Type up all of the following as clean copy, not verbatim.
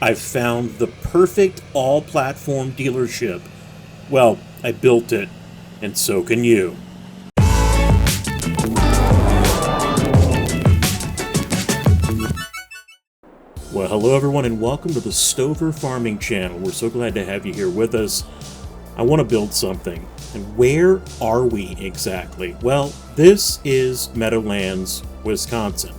I've found the perfect all-platform dealership. Well, I built it, and so can you. Well, hello everyone, and welcome to the Stover Farming Channel. We're so glad to have you here with us. I want to build something. And where are we exactly? Well, this is Meadowlands, Wisconsin.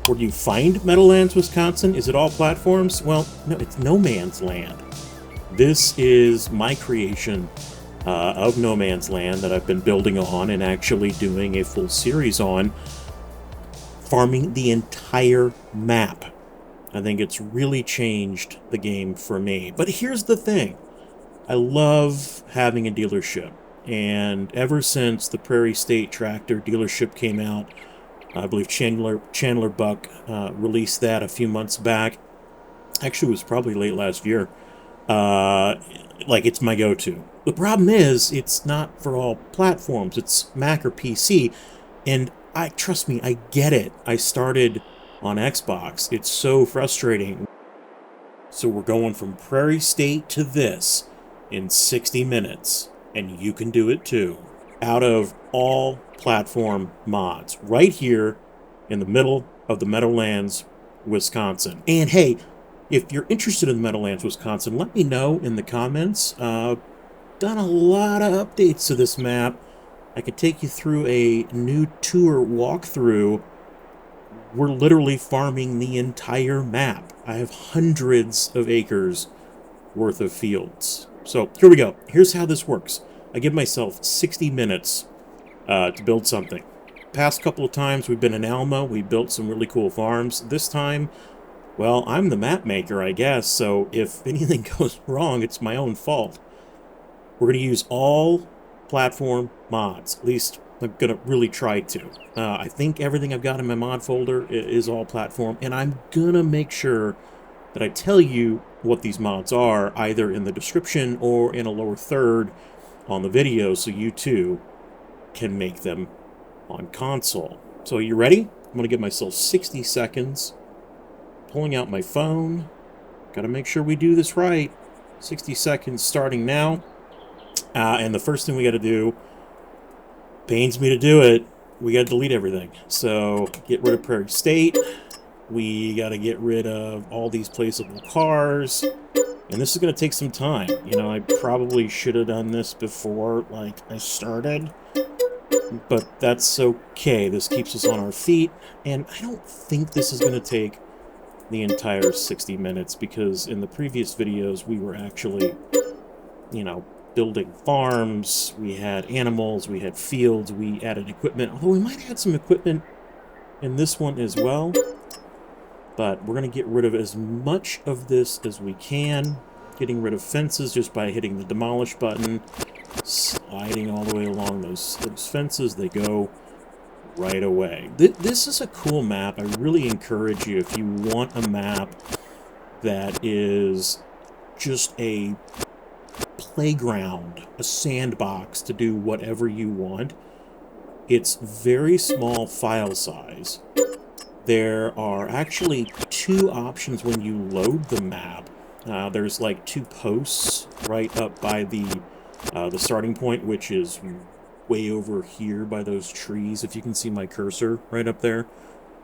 Where do you find Meadowlands, Wisconsin? Is it all platforms? Well, no, it's no man's land. This is my creation of no man's land that I've been building on and actually doing a full series on, farming the entire map. I think it's really changed the game for me. But here's the thing. I love having a dealership. And ever since the Prairie State Tractor dealership came out, I believe Chandler Buch released that a few months back. Actually, it was probably late last year. Like, it's my go-to. The problem is, it's not for all platforms. It's Mac or PC. And trust me, I get it. I started on Xbox. It's so frustrating. So we're going from Prairie State to this in 60 minutes. And you can do it too. Out of all platform mods, right here in the middle of the Meadowlands, Wisconsin. And hey, if you're interested in the Meadowlands, Wisconsin, let me know in the comments. Done a lot of updates to this map. I could take you through a new tour walkthrough. We're literally farming the entire map. I have hundreds of acres worth of fields. So here we go. Here's how this works. I give myself 60 minutes to build something. Past couple of times we've been in Alma, we built some really cool farms. This time, well, I'm the map maker, I guess, so if anything goes wrong, it's my own fault. We're going to use all platform mods. At least I'm going to really try to. I think everything I've got in my mod folder is all platform, and I'm going to make sure that I tell you what these mods are, either in the description or in a lower third on the video, so you too can make them on console. So are you ready? I'm going to give myself 60 seconds. Pulling out my phone. Got to make sure we do this right. 60 seconds starting now. And the first thing we got to do, pains me to do it, we got to delete everything. So get rid of Prairie State. We got to get rid of all these placeable cars. And this is going to take some time. You know, I probably should have done this before, like, I started. But that's okay. This keeps us on our feet. And I don't think this is going to take the entire 60 minutes, because in the previous videos we were actually, you know, building farms, we had animals, we had fields, we added equipment, although we might add some equipment in this one as well. But we're going to get rid of as much of this as we can, getting rid of fences just by hitting the demolish button, sliding all the way along those fences. They go right away. This is a cool map. I really encourage you, if you want a map that is just a playground, a sandbox to do whatever you want. It's very small file size. There are actually two options when you load the map. There's like two posts right up by the starting point, which is way over here by those trees, if you can see my cursor right up there.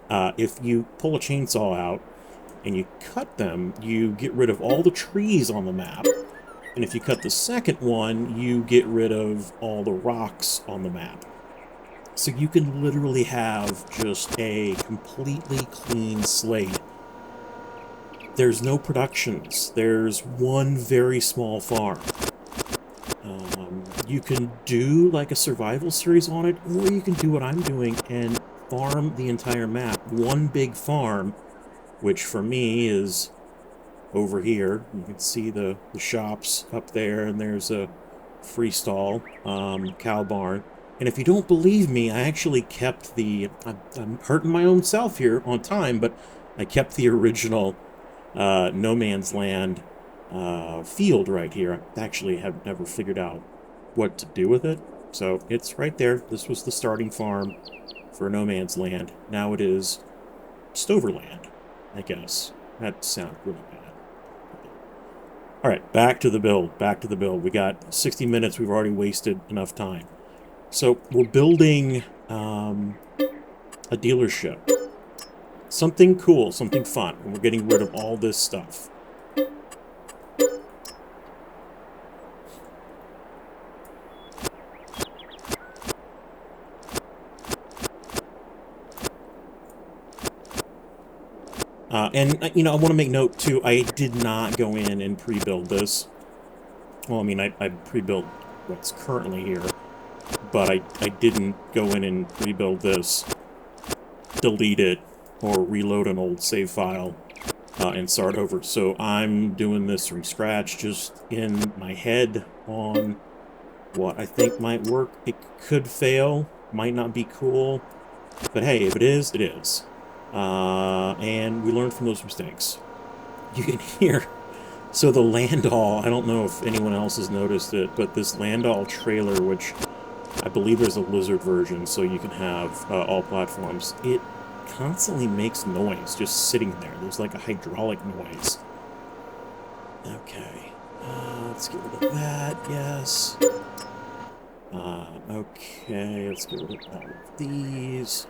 If you pull a chainsaw out and you cut them, you get rid of all the trees on the map. And if you cut the second one, you get rid of all the rocks on the map. So you can literally have just a completely clean slate. There's no productions. There's one very small farm. You can do like a survival series on it, or you can do what I'm doing and farm the entire map. One big farm, which for me is over here. You can see the shops up there, and there's a free stall, cow barn. And if you don't believe me, I actually kept the... I'm hurting my own self here on time, but I kept the original No Man's Land field right here. I actually have never figured out what to do with it. So it's right there. This was the starting farm for No Man's Land. Now it is Stoverland, I guess. That sounds really bad. All right, back to the build. Back to the build. We got 60 minutes. We've already wasted enough time. So we're building a dealership. Something cool, something fun. And we're getting rid of all this stuff. And, you know, I want to make note, too, I did not go in and pre-build this. Well, I mean, I pre-built what's currently here, but I didn't go in and pre-build this, delete it, or reload an old save file and start over. So I'm doing this from scratch, just in my head on what I think might work. It could fail, might not be cool, but hey, if it is, it is. And we learn from those mistakes. You can hear, so the Landau, I don't know if anyone else has noticed it, but this Landau trailer, which I believe there's a lizard version, so you can have all platforms, it constantly makes noise just sitting there. There's like a hydraulic noise. Okay, let's get rid of that, yes. Okay, let's get rid of all of these.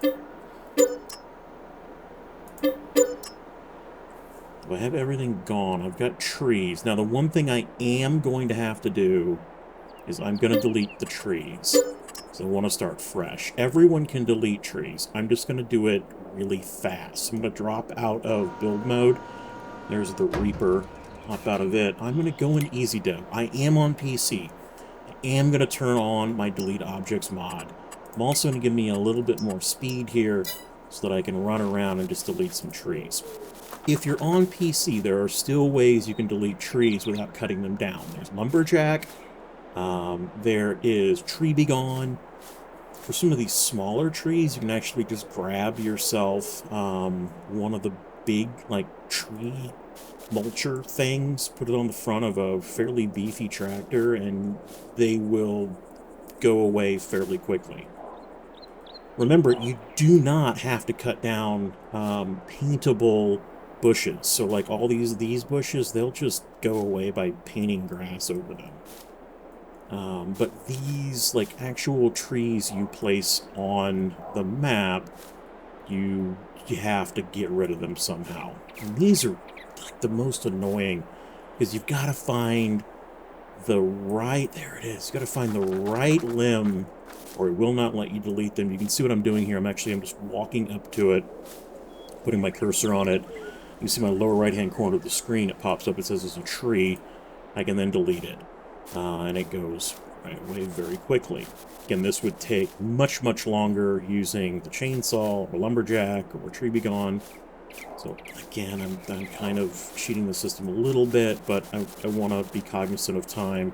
I have everything gone. I've got trees. Now, the one thing I am going to have to do is I'm going to delete the trees. So I want to start fresh. Everyone can delete trees. I'm just going to do it really fast. I'm going to drop out of build mode. There's the Reaper. Hop out of it. I'm going to go in easy dev. I am on PC. I am going to turn on my delete objects mod. I'm also going to give me a little bit more speed here so that I can run around and just delete some trees. If you're on PC, there are still ways you can delete trees without cutting them down. There's Lumberjack. There is Tree Be Gone. For some of these smaller trees, you can actually just grab yourself one of the big, like, tree mulcher things, put it on the front of a fairly beefy tractor, and they will go away fairly quickly. Remember, you do not have to cut down paintable bushes. So like all these bushes, they'll just go away by painting grass over them. But these like actual trees you place on the map, you have to get rid of them somehow. And these are like the most annoying because you've got to find the right, there it is, you've got to find the right limb or it will not let you delete them. You can see what I'm doing here. I'm just walking up to it, putting my cursor on it. You see my lower right-hand corner of the screen, it pops up, it says it's a tree. I can then delete it, and it goes right away very quickly. Again, this would take much, much longer using the chainsaw, or lumberjack, or Tree Be Gone. So, again, I'm kind of cheating the system a little bit, but I want to be cognizant of time,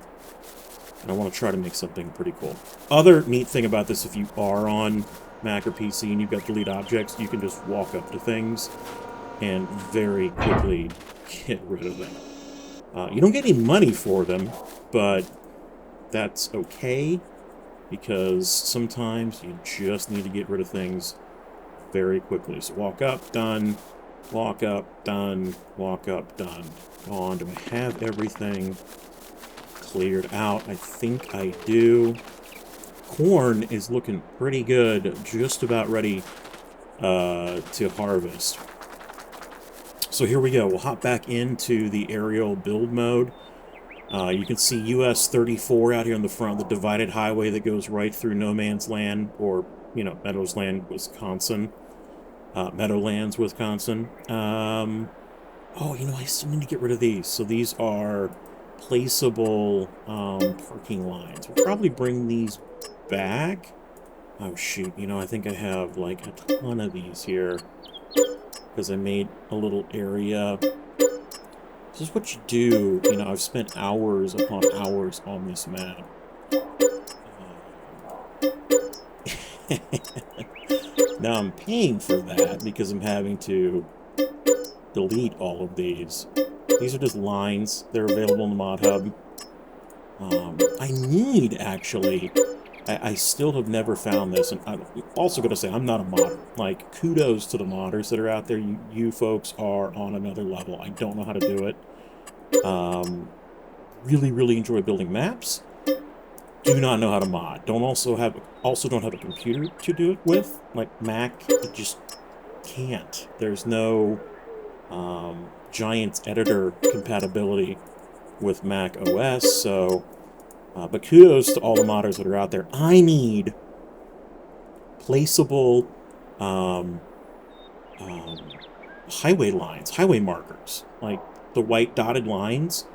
and I want to try to make something pretty cool. Other neat thing about this, if you are on Mac or PC and you've got delete objects, you can just walk up to things and very quickly get rid of them. You don't get any money for them, but that's okay, because sometimes you just need to get rid of things very quickly. So walk up, done, walk up, done, walk up, done. Gone. Do I have everything cleared out? I think I do. Corn is looking pretty good, just about ready to harvest. So here we go. We'll hop back into the aerial build mode. You can see US 34 out here on the front, the divided highway that goes right through no man's land, or, you know, Meadowlands, Wisconsin. Meadowlands, Wisconsin. Oh, you know, I still need to get rid of these. So these are placeable parking lines. We'll probably bring these back. Oh, shoot. You know, I think I have, like, a ton of these here, because I made a little area. This is what you do. You know, I've spent hours upon hours on this map. Now I'm paying for that because I'm having to delete all of these. These are just lines. They're available in the ModHub. I need, actually... I still have never found this, and I'm also going to say I'm not a modder. Like, kudos to the modders that are out there. You folks are on another level. I don't know how to do it. really, really enjoy building maps. Do not know how to mod. Also don't have a computer to do it with. Like Mac, it just can't. There's no Giants editor compatibility with Mac OS, so but kudos to all the modders that are out there. I need placeable highway lines, highway markers, like the white dotted lines.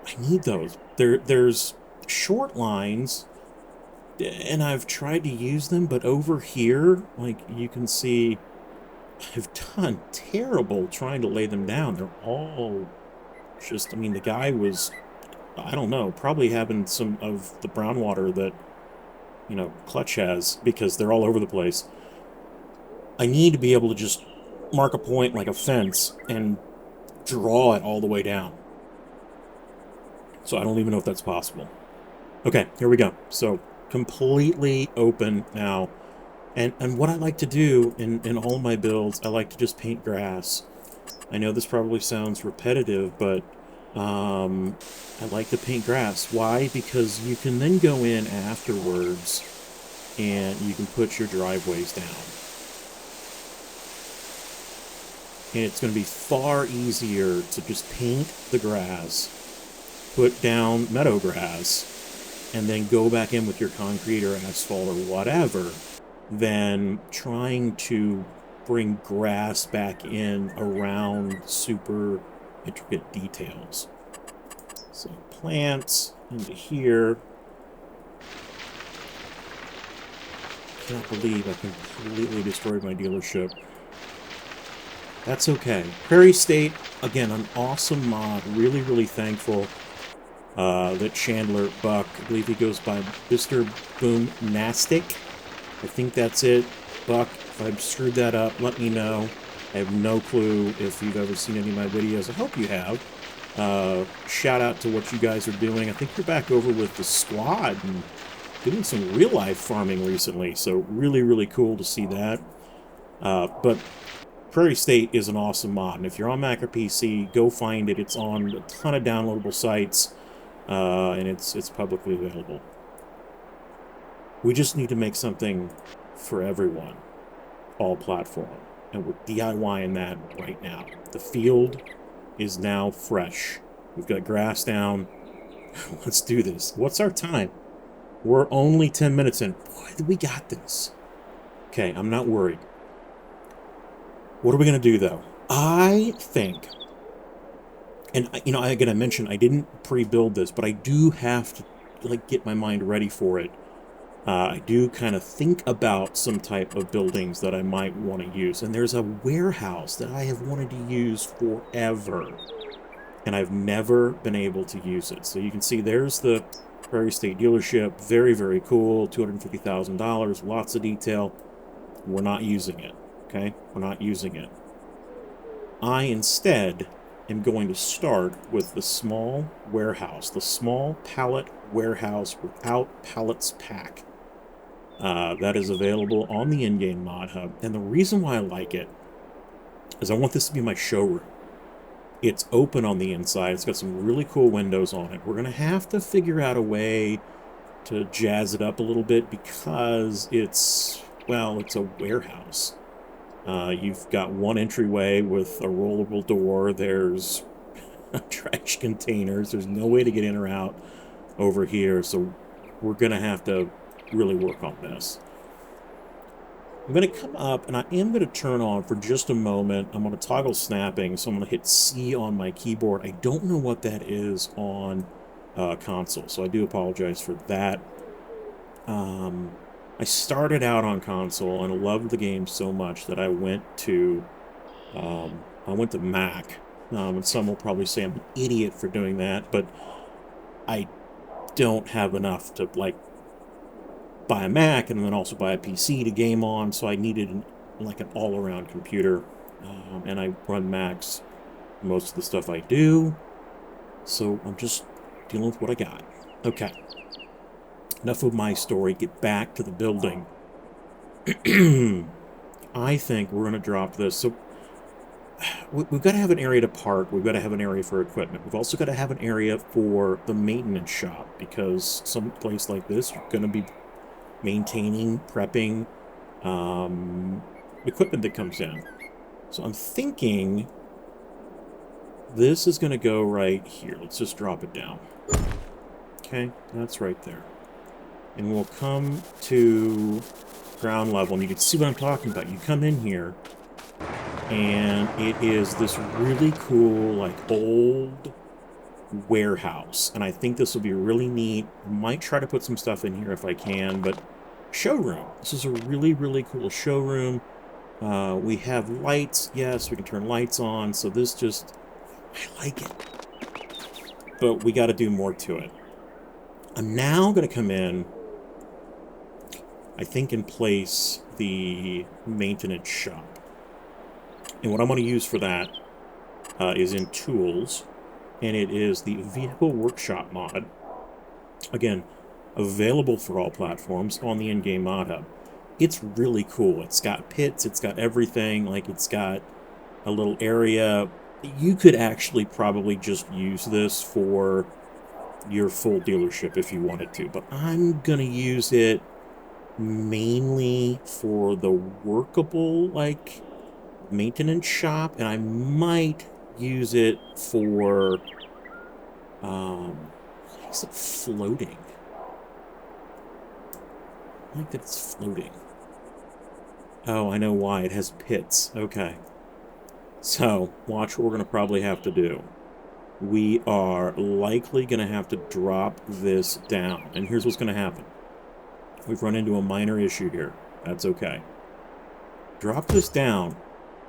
I need those. There's short lines, and I've tried to use them, but over here, like you can see, I've done terrible trying to lay them down. They're all just, I mean, the guy was, I don't know, probably having some of the brown water that, you know, Clutch has, because they're all over the place. I need to be able to just mark a point like a fence and draw it all the way down. So I don't even know if that's possible. Okay, here we go. So completely open now. And what I like to do in all my builds, I like to just paint grass. I know this probably sounds repetitive, but I like to paint grass. Why? Because you can then go in afterwards and you can put your driveways down. And it's going to be far easier to just paint the grass, put down meadow grass, and then go back in with your concrete or asphalt or whatever, than trying to bring grass back in around super intricate details. So plants into here. Can't believe I completely destroyed my dealership. That's okay. Prairie State, again, an awesome mod. Really, really thankful that Chandler Buch, I believe he goes by Mrboomnastic. I think that's it. Buck, if I've screwed that up, let me know. I have no clue if you've ever seen any of my videos. I hope you have. Shout out to what you guys are doing. I think you're back over with the squad and doing some real-life farming recently, so really, really cool to see that. But Prairie State is an awesome mod, and if you're on Mac or PC, go find it. It's on a ton of downloadable sites, and it's publicly available. We just need to make something for everyone, all platform, and we're DIYing that right now. The field is now fresh. We've got grass down. Let's do this. What's our time? We're only 10 minutes in. Boy, we got this. Okay, I'm not worried. What are we going to do, though? I think, and, you know, again, I mentioned I didn't pre-build this, but I do have to, like, get my mind ready for it. I do kind of think about some type of buildings that I might want to use. And there's a warehouse that I have wanted to use forever, and I've never been able to use it. So you can see there's the Prairie State dealership. Very, very cool. $250,000. Lots of detail. We're not using it. Okay? We're not using it. I instead am going to start with the small warehouse. The small pallet warehouse without pallets pack. That is available on the In-Game ModHub. And the reason why I like it is I want this to be my showroom. It's open on the inside. It's got some really cool windows on it. We're going to have to figure out a way to jazz it up a little bit because it's, well, it's a warehouse. You've got one entryway with a rollable door. There's trash containers. There's no way to get in or out over here. So we're going to have to really work on this. I'm going to come up and I am going to turn on for just a moment. I'm going to toggle snapping, so I'm going to hit C on my keyboard. I don't know what that is on console, so I do apologize for that. I started out on console and loved the game so much that I went to Mac. And some will probably say I'm an idiot for doing that, but I don't have enough to, like, buy a Mac and then also buy a PC to game on, so I needed an all-around computer, and I run Macs most of the stuff I do, so I'm just dealing with what I got. Okay, enough of my story. Get back to the building. I think we're going to drop this. So we've got to have an area to park. We've got to have an area for equipment. We've also got to have an area for the maintenance shop, because some place like this, you're going to be maintaining, prepping equipment that comes in. So I'm thinking this is going to go right here. Let's just drop it down. Okay, that's right there. And we'll come to ground level, and you can see what I'm talking about. You come in here, and it is this really cool, like, old warehouse. And I think this will be really neat. I might try to put some stuff in here if I can, but showroom. This is a really, really cool showroom. We have lights. Yes, we can turn lights on. So this just, I like it. But we got to do more to it. I'm now going to come in, I think, and place the maintenance shop. And what I'm going to use for that is in Tools, and it is the Vehicle Workshop mod. Again, available for all platforms on the In-Game ModHub. It's really cool. It's got pits, it's got everything, like it's got a little area. You could actually probably just use this for your full dealership if you wanted to, but I'm going to use it mainly for the workable, like, maintenance shop, and I might use it for why is it floating? I like that it's floating. Oh, I know why. It has pits. Okay. So, watch what we're going to probably have to do. We are likely going to have to drop this down, and here's what's going to happen. We've run into a minor issue here. That's okay. Drop this down.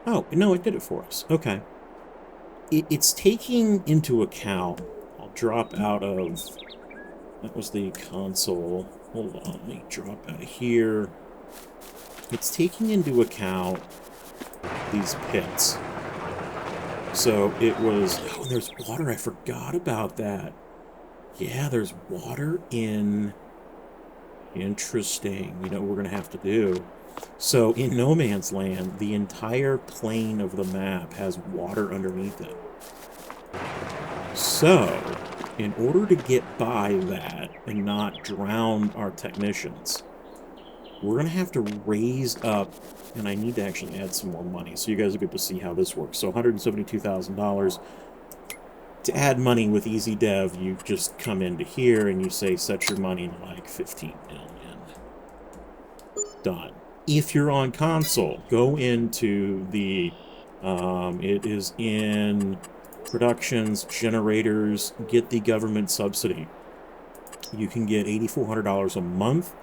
Oh, no, it did it for us. Okay. It's taking into account... I'll drop out of... That was the console. Hold on, let me drop out of here. It's taking into account these pits. So it was... Oh, and there's water. I forgot about that. Yeah, there's water in... Interesting. You know what we're going to have to do? So in No Man's Land, the entire plane of the map has water underneath it. So, in order to get by that and not drown our technicians, we're going to have to raise up, and I need to actually add some more money so you guys will get to see how this works. So $172,000. To add money with Easy Dev, you just come into here and you say set your money to like 15 million. Done. If you're on console, go into the, it is in productions, generators, get the government subsidy. You can get $8,400 a month.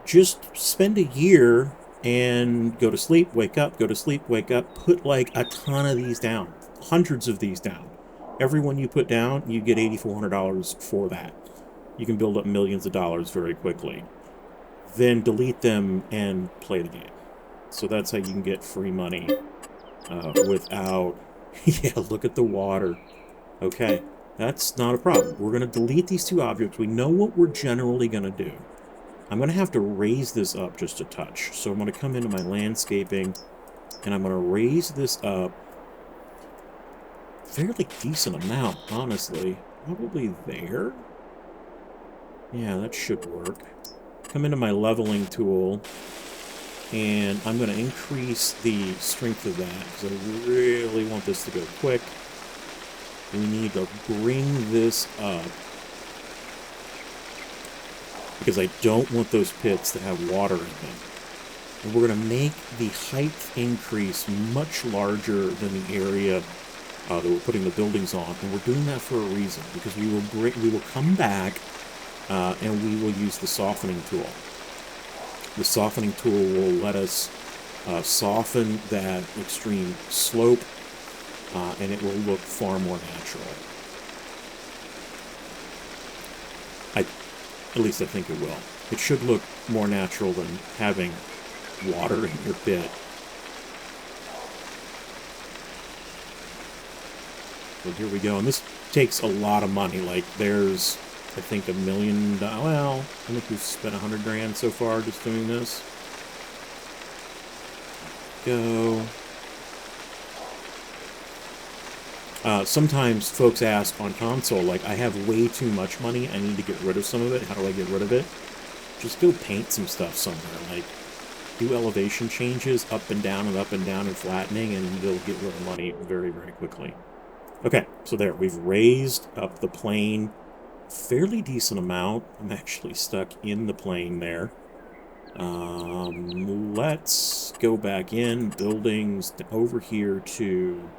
Just spend a year and go to sleep, wake up, go to sleep, wake up. Put like a ton of these down, hundreds of these down. Every one you put down, you get $8,400 for that. You can build up millions of dollars very quickly. Then delete them and play the game. So that's how you can get free money without... Yeah, look at the water. Okay, that's not a problem. We're going to delete these two objects. We know what we're generally going to do. I'm going to have to raise this up just a touch. So I'm going to come into my landscaping, and I'm going to raise this up fairly decent amount, honestly. Probably there. Yeah, that should work. Come into my leveling tool, and I'm going to increase the strength of that, because I really want this to go quick. We need to bring this up, because I don't want those pits to have water in them. And we're going to make the height increase much larger than the area that we're putting the buildings on, and we're doing that for a reason, because we will come back and we will use the softening tool. The softening tool will let us soften that extreme slope, and it will look far more natural. At least I think it will. It should look more natural than having water in your pit. So here we go, and this takes a lot of money. Like, there's, I think, $1 million. Well, I think we've spent $100,000 so far just doing this. Go. Sometimes folks ask on console, like, I have way too much money, I need to get rid of some of it. How do I get rid of it? Just go paint some stuff somewhere. Like, do elevation changes up and down and flattening, and you'll get rid of money very, very quickly. Okay, so there, we've raised up the plane fairly decent amount. I'm actually stuck in the plane there. Let's go back in, buildings, over here to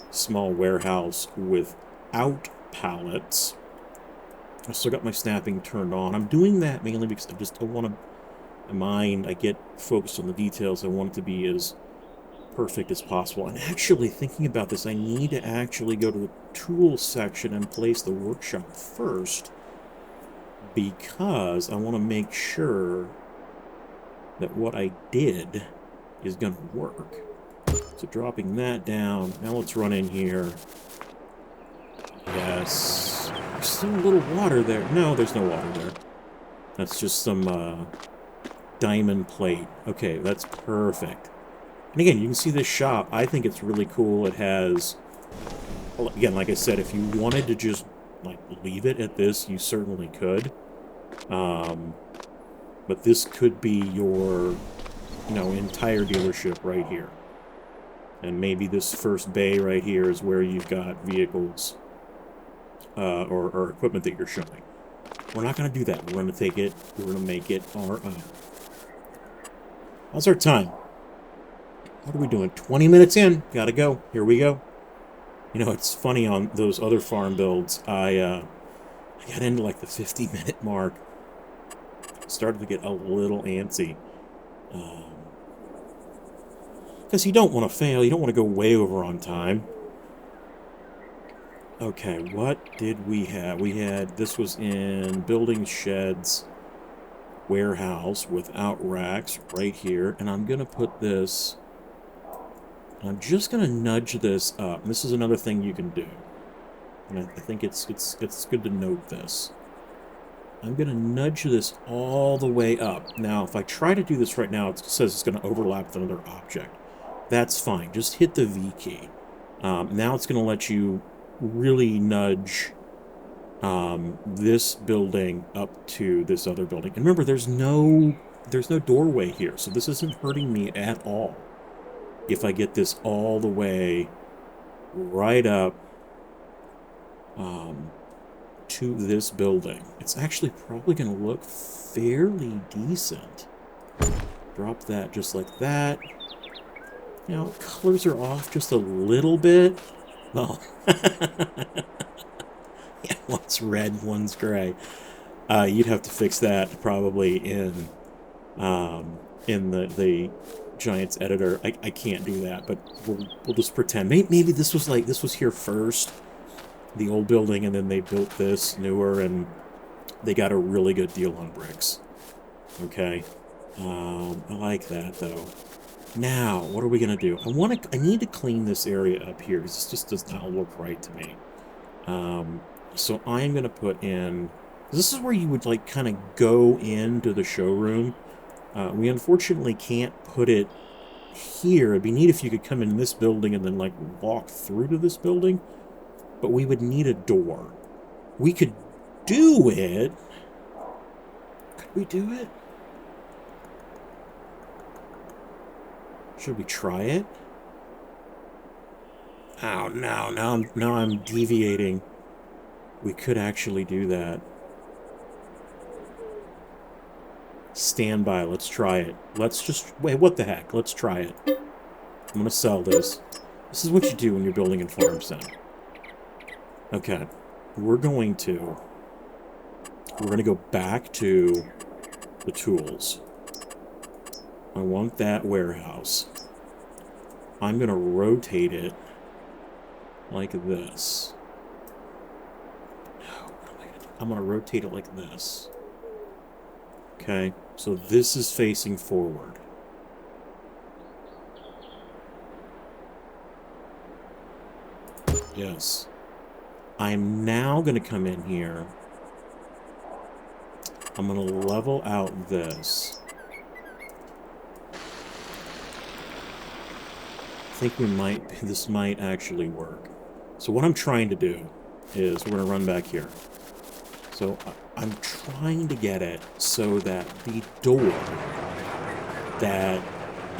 small warehouse without pallets. I still got my snapping turned on. I'm doing that mainly because I just don't want to mind. I get focused on the details. I want it to be as perfect as possible. And actually, thinking about this, I need to actually go to the tools section and place the workshop first, because I want to make sure that what I did is going to work. So dropping that down. Now let's run in here. Yes. There's still a little water there. No, there's no water there. That's just some diamond plate. Okay, that's perfect. And again, you can see this shop. I think it's really cool. It has, again, like I said, if you wanted to just like leave it at this, you certainly could. But this could be your, entire dealership right here. And maybe this first bay right here is where you've got vehicles or equipment that you're showing. We're not going to do that. We're going to take it. We're going to make it our own. How's our time? What are we doing? 20 minutes in. Gotta go. Here we go. It's funny on those other farm builds. I got into like the 50-minute mark. Started to get a little antsy. Because you don't want to fail. You don't want to go way over on time. Okay, what did we have? This was in building sheds, warehouse without racks right here. And I'm going to put this, I'm just going to nudge this up. And this is another thing you can do. And I think it's good to note this. I'm going to nudge this all the way up. Now, if I try to do this right now, it says it's going to overlap with another object. That's fine. Just hit the V key. Now it's going to let you really nudge this building up to this other building. And remember, there's no doorway here, so this isn't hurting me at all. If I get this all the way right up to this building, it's actually probably going to look fairly decent. Drop that just like that. Colors are off just a little bit. Oh. Yeah, one's red, one's gray. You'd have to fix that probably in the Giants editor. I can't do that, but we'll just pretend. Maybe this was here first, the old building, and then they built this newer, and they got a really good deal on bricks. Okay, I like that though. Now, what are we gonna do? I need to clean this area up here because this just does not look right to me. So I am gonna put in. This is where you would like kind of go into the showroom. We unfortunately can't put it here. It'd be neat if you could come in this building and then like walk through to this building, but we would need a door. We could do it. Could we do it? Should we try it? Oh, no, now I'm deviating. We could actually do that. Stand by, let's try it. Let's just, wait, what the heck? Let's try it. I'm gonna sell this. This is what you do when you're building in Farm Sim. Okay, we're gonna go back to the tools. I want that warehouse. I'm going to rotate it like this. No, what am I going to do? I'm going to rotate it like this. Okay, so this is facing forward. Yes. I'm now going to come in here. I'm going to level out this. I think this might actually work. So what I'm trying to do is we're going to run back here. So I'm trying to get it so that the door that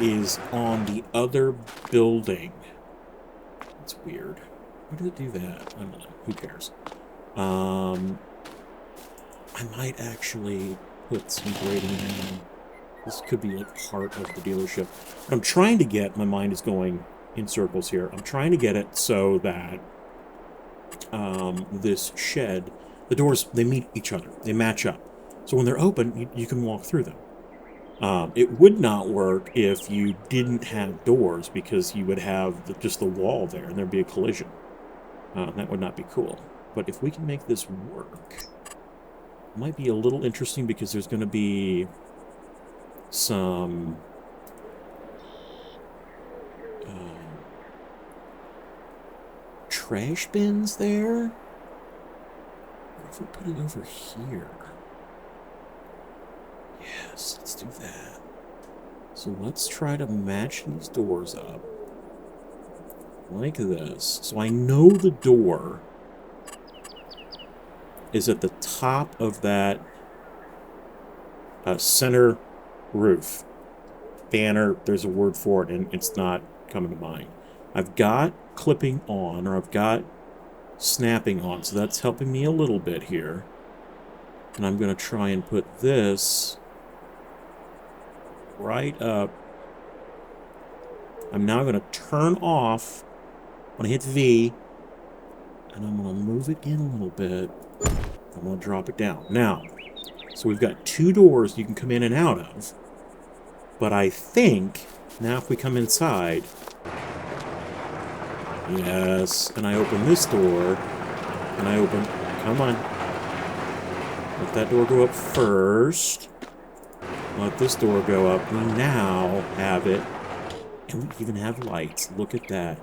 is on the other building. It's weird. Why did it do that? I don't know. Who cares? I might actually put some grading in. This could be like part of the dealership. I'm trying to get, my mind is going in circles here. I'm trying to get it so that this shed, the doors, they meet each other. They match up. So when they're open, you can walk through them. It would not work if you didn't have doors, because you would have just the wall there and there'd be a collision. That would not be cool. But if we can make this work, it might be a little interesting, because there's going to be some trash bins there. What if we put it over here? Yes, let's do that. So let's try to match these doors up like this. So I know the door is at the top of that center roof. Banner, there's a word for it, and it's not coming to mind. I've got clipping on, or I've got snapping on, so that's helping me a little bit here. And I'm going to try and put this right up. I'm now going to turn off. I'm going to hit V, and I'm going to move it in a little bit. I'm going to drop it down. Now, so we've got two doors you can come in and out of. But I think, now if we come inside, yes, and I open this door, and I open, come on. Let that door go up first. Let this door go up. We now have it. And we even have lights. Look at that.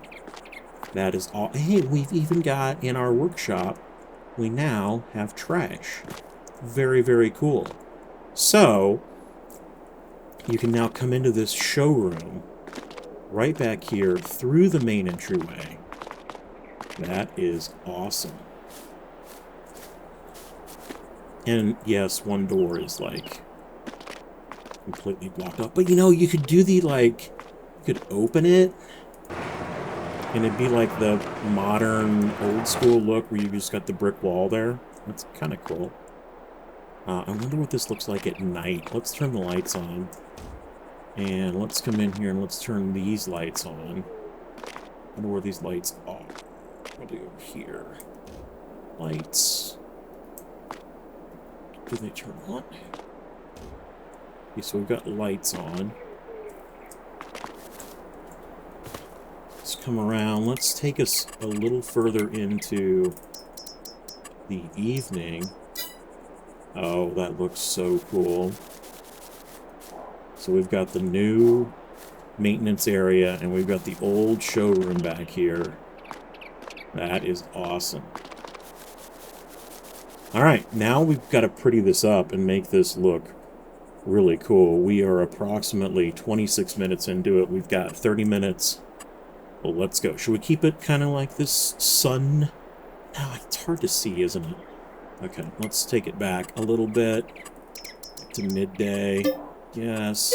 That is all. Hey, we've even got in our workshop, we now have trash. Very, very cool. So, you can now come into this showroom right back here through the main entryway. That is awesome. And yes, one door is like completely blocked up. But you know, you could do the like, you could open it and it'd be like the modern old school look where you just got the brick wall there. That's kind of cool. I wonder what this looks like at night. Let's turn the lights on. And let's come in here and let's turn these lights on. I wonder where these lights are. Probably over here. Lights. Do they turn on? Okay, so we've got lights on. Let's come around. Let's take us a little further into the evening. Oh, that looks so cool. So we've got the new maintenance area, and we've got the old showroom back here. That is awesome. Alright, now we've got to pretty this up and make this look really cool. We are approximately 26 minutes into it. We've got 30 minutes. Well, let's go. Should we keep it kind of like this sun? No, it's hard to see, isn't it? Okay, let's take it back a little bit to midday. Yes.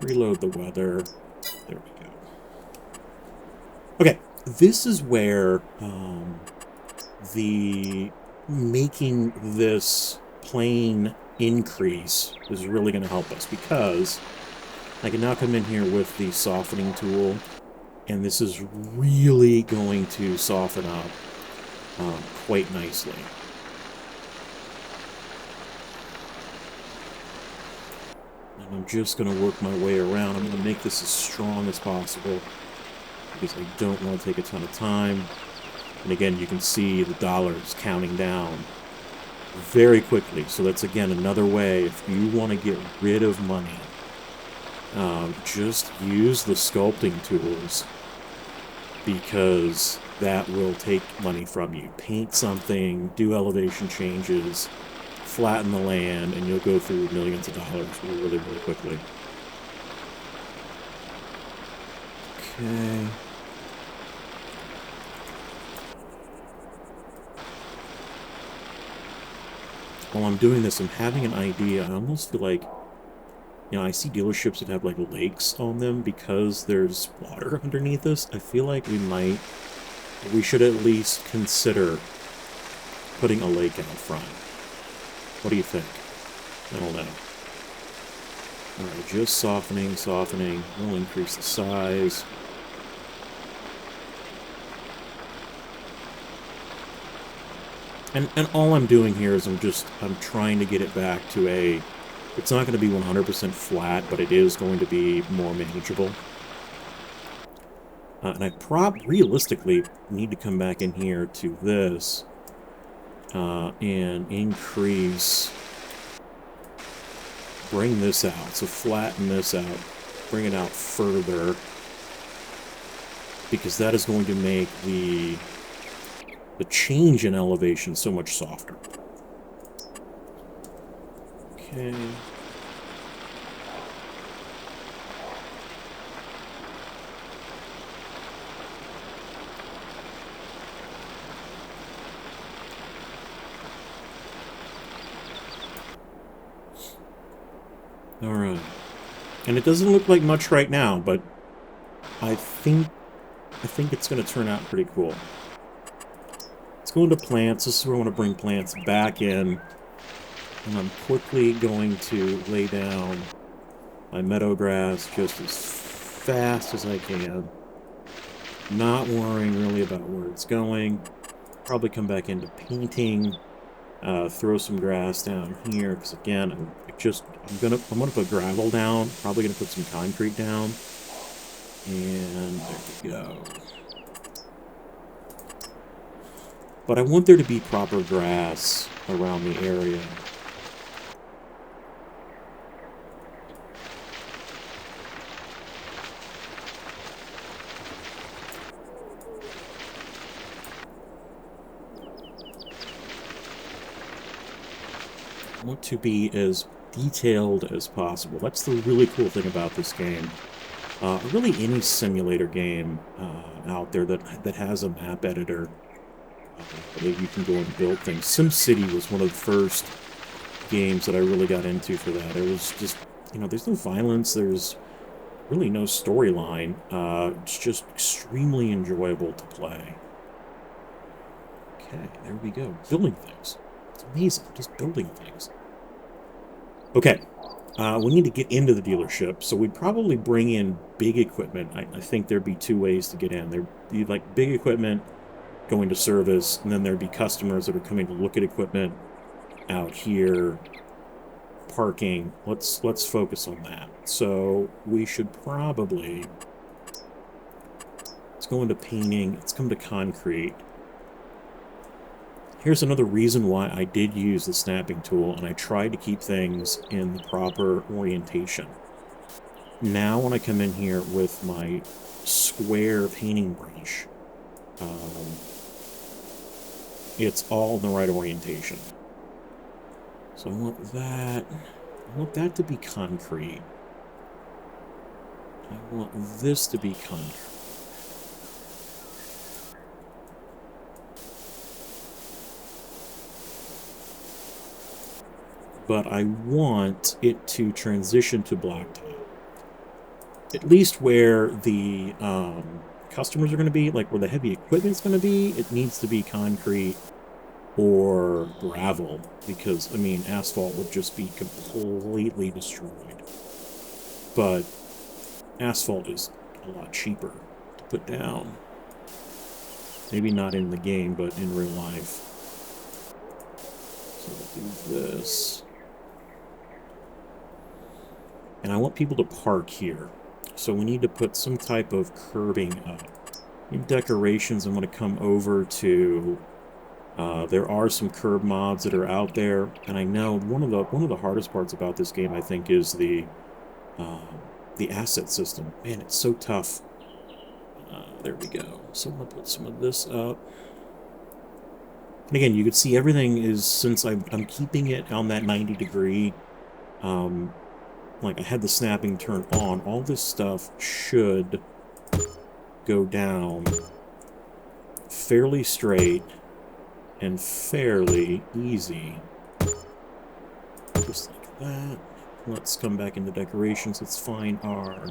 Reload the weather. There we go. Okay, this is where the making this plane increase is really going to help us, because I can now come in here with the softening tool, and this is really going to soften up quite nicely. And I'm just going to work my way around. I'm going to make this as strong as possible, because I don't want to take a ton of time. And again, you can see the dollars counting down very quickly. So that's, again, another way, if you want to get rid of money, just use the sculpting tools, because that will take money from you. Paint something, do elevation changes, flatten the land, and you'll go through millions of dollars really, really quickly. Okay. while I'm doing this, I'm having an idea. I almost feel like, you know, I see dealerships that have like lakes on them because there's water underneath us. I feel like we should at least consider putting a lake out front. What do you think? I don't know. Alright, just softening. We'll increase the size. And all I'm doing here is I'm trying to get it back to a... It's not going to be 100% flat, but it is going to be more manageable. And I realistically need to come back in here to this and increase... Bring this out. So flatten this out. Bring it out further. Because that is going to make the change in elevation so much softer. Okay. Alright. And it doesn't look like much right now, but I think it's going to turn out pretty cool. Let's go into plants. This is where I want to bring plants back in. And I'm quickly going to lay down my meadow grass just as fast as I can. Not worrying really about where it's going. Probably come back into painting. Throw some grass down here, because again, I'm gonna put gravel down. Probably gonna put some concrete down. And there we go. But I want there to be proper grass around the area. I want to be as detailed as possible. That's the really cool thing about this game. Really any simulator game out there that has a map editor that you can go and build things. SimCity was one of the first games that I really got into for that. It was just, you know, there's no violence, there's really no storyline. It's just extremely enjoyable to play. Okay, there we go. Building things. It's amazing, just building things. Okay, we need to get into the dealership, so we'd probably bring in big equipment. I think there'd be two ways to get in. There'd be like big equipment going to service, and then there'd be customers that are coming to look at equipment out here. Parking. Let's focus on that. So we should probably... Let's go into painting. Let's come to concrete. Here's another reason why I did use the snapping tool, and I tried to keep things in the proper orientation. Now when I come in here with my square painting brush, it's all in the right orientation. So I want that to be concrete. I want this to be concrete. But I want it to transition to blacktop. At least where the customers are going to be, like where the heavy equipment's going to be, it needs to be concrete or gravel. Because, I mean, asphalt would just be completely destroyed. But asphalt is a lot cheaper to put down. Maybe not in the game, but in real life. So we'll do this. And I want people to park here. So we need to put some type of curbing up. In decorations, I want to come over to... there are some curb mods that are out there. And I know one of the hardest parts about this game, I think, is the asset system. Man, it's so tough. There we go. So I'm going to put some of this up. And again, you can see everything is, since I'm keeping it on that 90 degree, like I had the snapping turn on, all this stuff should go down fairly straight and fairly easy. Just like that. Let's come back into decorations. Let's find our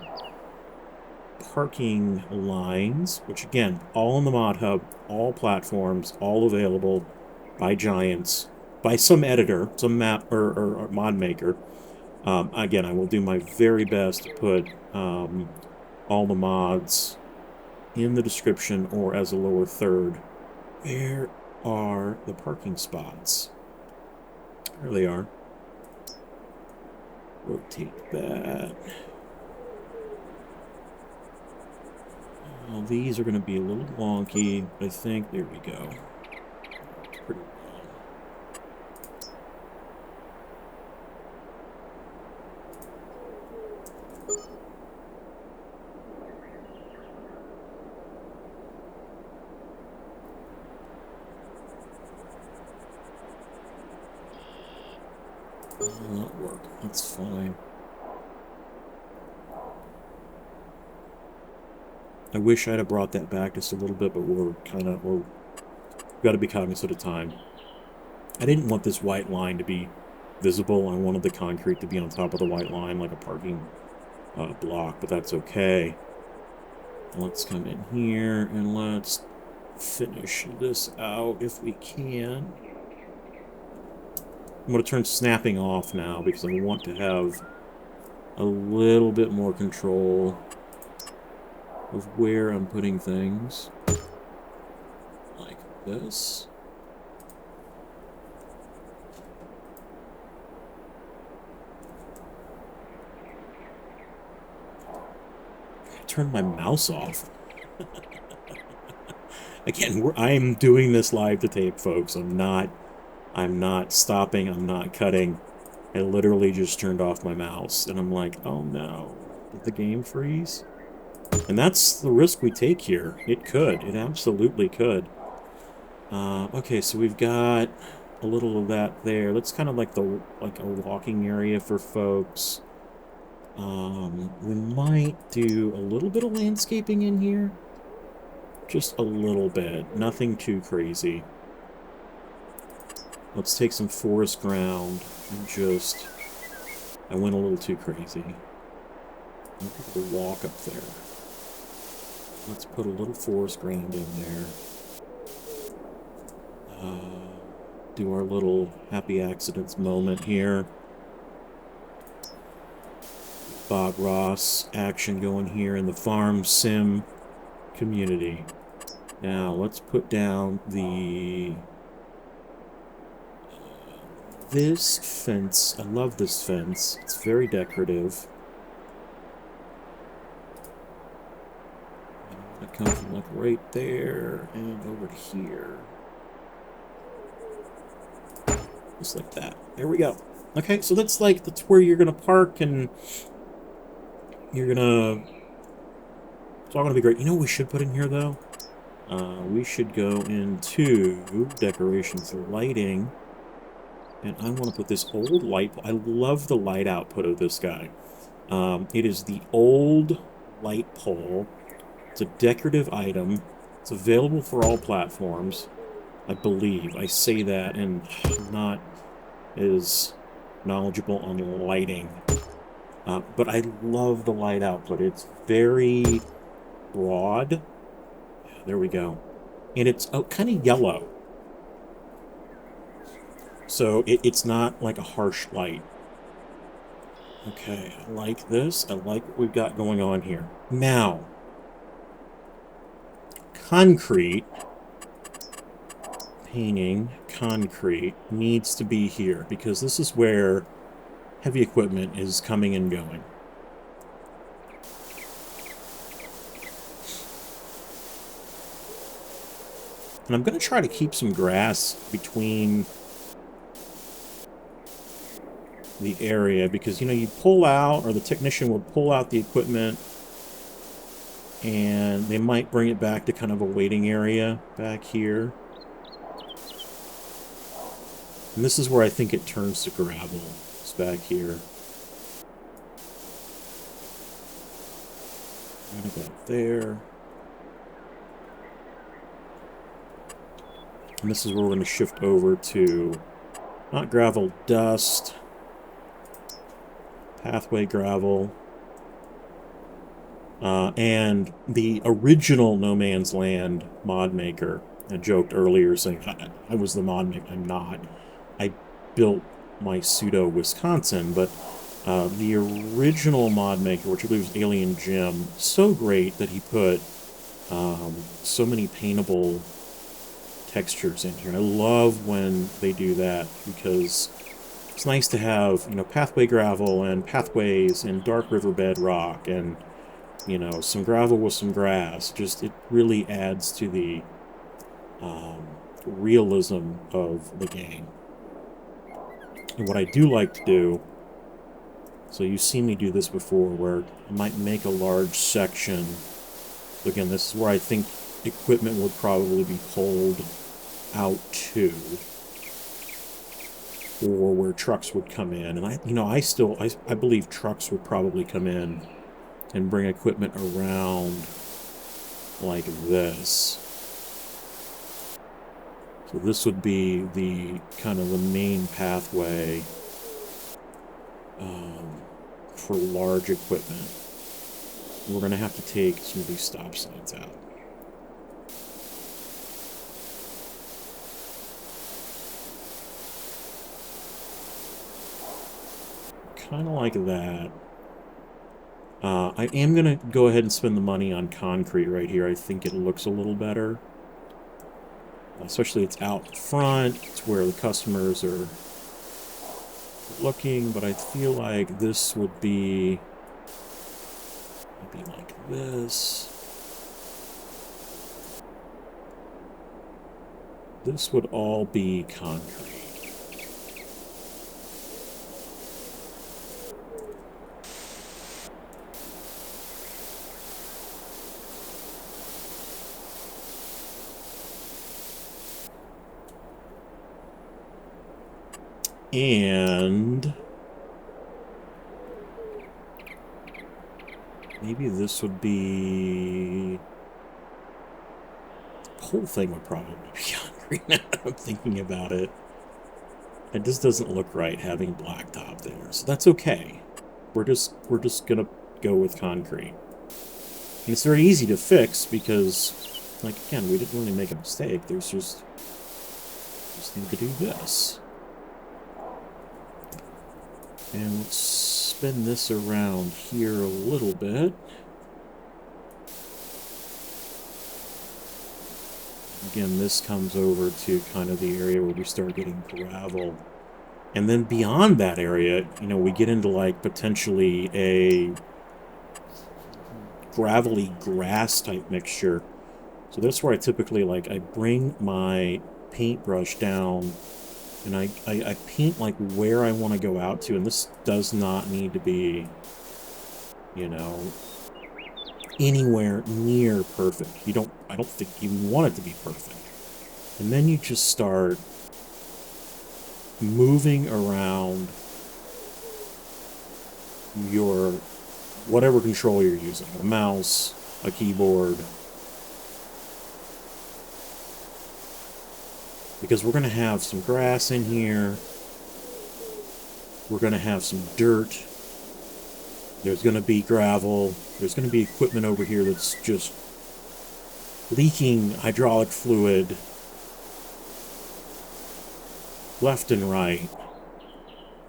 parking lines, which again, all in the ModHub, all platforms, all available by giants, by some editor, some map or mod maker. Again, I will do my very best to put all the mods in the description or as a lower third. Where are the parking spots? There they are. Rotate that. Well, these are going to be a little wonky, but I think, there we go. Pretty well. That'll not work. That's fine. I wish I'd have brought that back just a little bit, but we've got to be cognizant of time. I didn't want this white line to be visible. I wanted the concrete to be on top of the white line like a parking block, but that's okay. Let's come in here and let's finish this out if we can. I'm going to turn snapping off now because I want to have a little bit more control of where I'm putting things. Like this. I turned my mouse off. Again, I'm doing this live to tape, folks. I'm not stopping, I'm not cutting. I literally just turned off my mouse, and I'm like, oh no, did the game freeze? And that's the risk we take here. It could. It absolutely could. Okay, so we've got a little of that there. That's kind of like a walking area for folks. We might do a little bit of landscaping in here. Just a little bit. Nothing too crazy. Let's take some forest ground and just... I went a little too crazy. Look at the walk up there. Let's put a little forest ground in there. Do our little happy accidents moment here. Bob Ross action going here in the farm sim community. Now let's put down the... this fence. I love this fence. It's very decorative. That comes from like right there and over to here. Just like that. There we go. Okay, so that's where you're gonna park and you're gonna... It's all gonna be great. You know what we should put in here though? We should go into decorations, lighting, and I want to put this old light. I love the light output of this guy. It is the old light pole. It's a decorative item. It's available for all platforms, I believe. I say that, and I'm not as knowledgeable on lighting. But I love the light output. It's very broad. There we go. And it's kind of yellow. So it's not like a harsh light. Okay, I like this. I like what we've got going on here. Now, concrete, painting, concrete needs to be here because this is where heavy equipment is coming and going. And I'm going to try to keep some grass between the area because, you know, you pull out, or the technician will pull out the equipment and they might bring it back to kind of a waiting area back here. And this is where I think it turns to gravel. It's back here. I'm going to go there. And this is where we're going to shift over to not gravel, dust. pathway gravel. And the original No Man's Land mod maker, I joked earlier saying I was the mod maker. I'm not. I built my pseudo Wisconsin, but the original mod maker, which I believe was Alien Jim, so great that he put so many paintable textures in here. And I love when they do that because it's nice to have, you know, pathway gravel and pathways and dark riverbed rock and, you know, some gravel with some grass. Just, it really adds to the realism of the game. And what I do like to do, so you've seen me do this before, where I might make a large section. Again, this is where I think equipment would probably be pulled out to, or where trucks would come in. And I believe trucks would probably come in and bring equipment around like this. So this would be the kind of the main pathway for large equipment. We're going to have to take some of these stop signs out. Kind of like that. I am going to go ahead and spend the money on concrete right here. I think it looks a little better. Especially it's out front. It's where the customers are looking. But I feel like this would be maybe like this. This would all be concrete. And maybe this would be... The whole thing would probably be concrete now that I'm thinking about it. It just doesn't look right having blacktop there. So that's okay. We're just gonna go with concrete. And it's very easy to fix because, like, again, we didn't really make a mistake. There's just need to do this. And let's spin this around here a little bit. Again, this comes over to kind of the area where we start getting gravel. And then beyond that area, you know, we get into, like, potentially a gravelly grass type mixture. So that's where I typically, like, I bring my paintbrush down and I paint, like, where I want to go out to. And this does not need to be, you know, anywhere near perfect. I don't think you want it to be perfect. And then you just start moving around your whatever control you're using, a mouse, a keyboard, because we're going to have some grass in here, we're going to have some dirt, there's going to be gravel, there's going to be equipment over here that's just leaking hydraulic fluid left and right.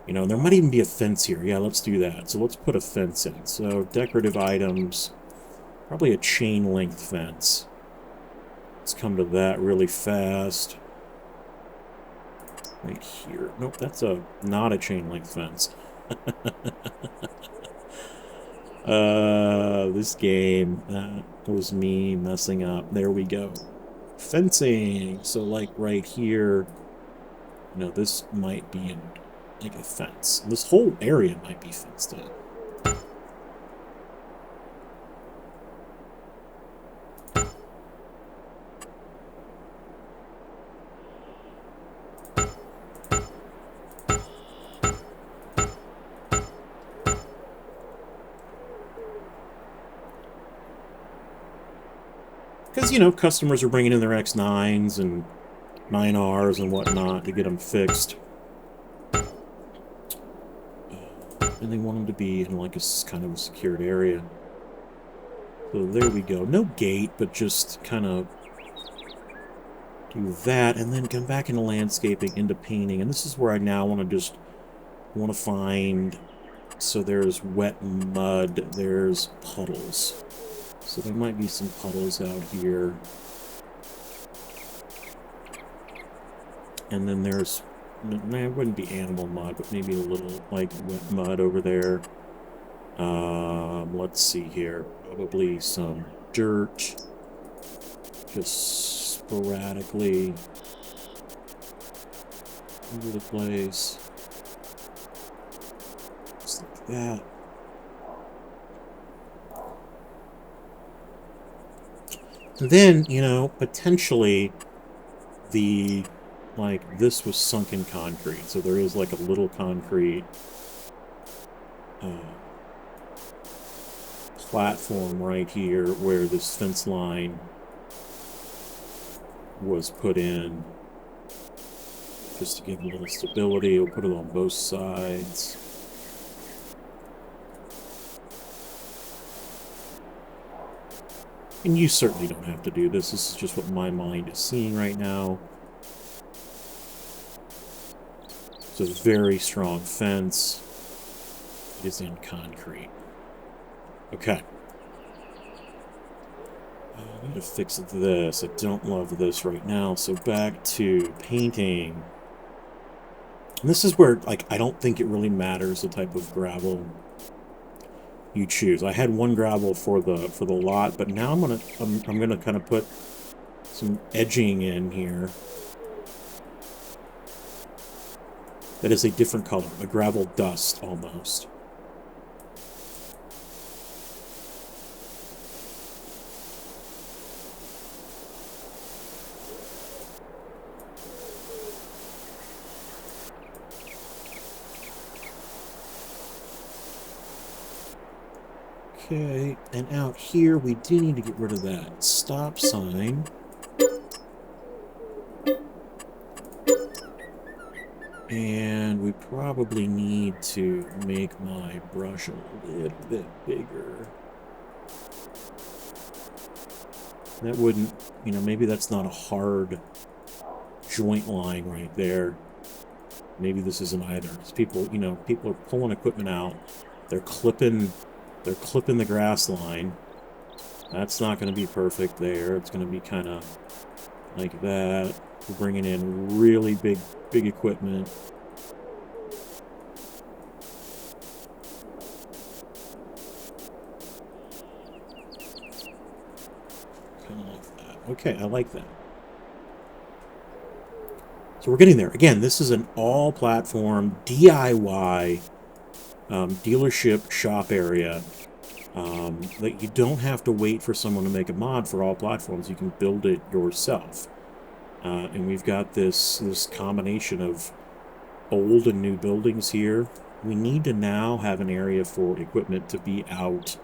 You know, there might even be a fence here. Yeah, let's do that. So let's put a fence in. So decorative items, probably a chain link fence. Let's come to that really fast. Right here. Nope, that's not a chain link fence. This game, that was me messing up. There we go. Fencing. So like right here, you know, this might be like a fence. This whole area might be fenced in. Because, you know, customers are bringing in their X9s and 9Rs and whatnot to get them fixed. and they want them to be in like a kind of a secured area. So there we go. No gate, but just kind of do that, and then come back into landscaping, into painting. And this is where I now want to find, so there's wet mud, there's puddles. So there might be some puddles out here. And then there's, it wouldn't be animal mud, but maybe a little, like, wet mud over there. Let's see here. Probably some dirt. Just sporadically over the place. Just like that. And then, you know, potentially like, this was sunken concrete, so there is like a little concrete platform right here where this fence line was put in, just to give a little stability. We'll put it on both sides. And you certainly don't have to do this. This is just what my mind is seeing right now. It's a very strong fence. It is in concrete. Okay. I need to fix this. I don't love this right now. So back to painting. And this is where, like, I don't think it really matters the type of gravel you choose. I had one gravel for the lot, but now I'm gonna kind of put some edging in here. That is a different color, a gravel dust almost. Okay, and out here we do need to get rid of that stop sign. And we probably need to make my brush a little bit bigger. That wouldn't, you know, maybe that's not a hard joint line right there. Maybe this isn't either. It's people, you know, people are pulling equipment out. They're clipping the grass line. That's not going to be perfect there. It's going to be kind of like that. We're bringing in really big equipment. Kind of like that. Okay, I like that. So we're getting there. Again, this is an all-platform DIY dealership shop area that you don't have to wait for someone to make a mod for all platforms. You can build it yourself. And we've got this combination of old and new buildings here. We need to now have an area for equipment to be out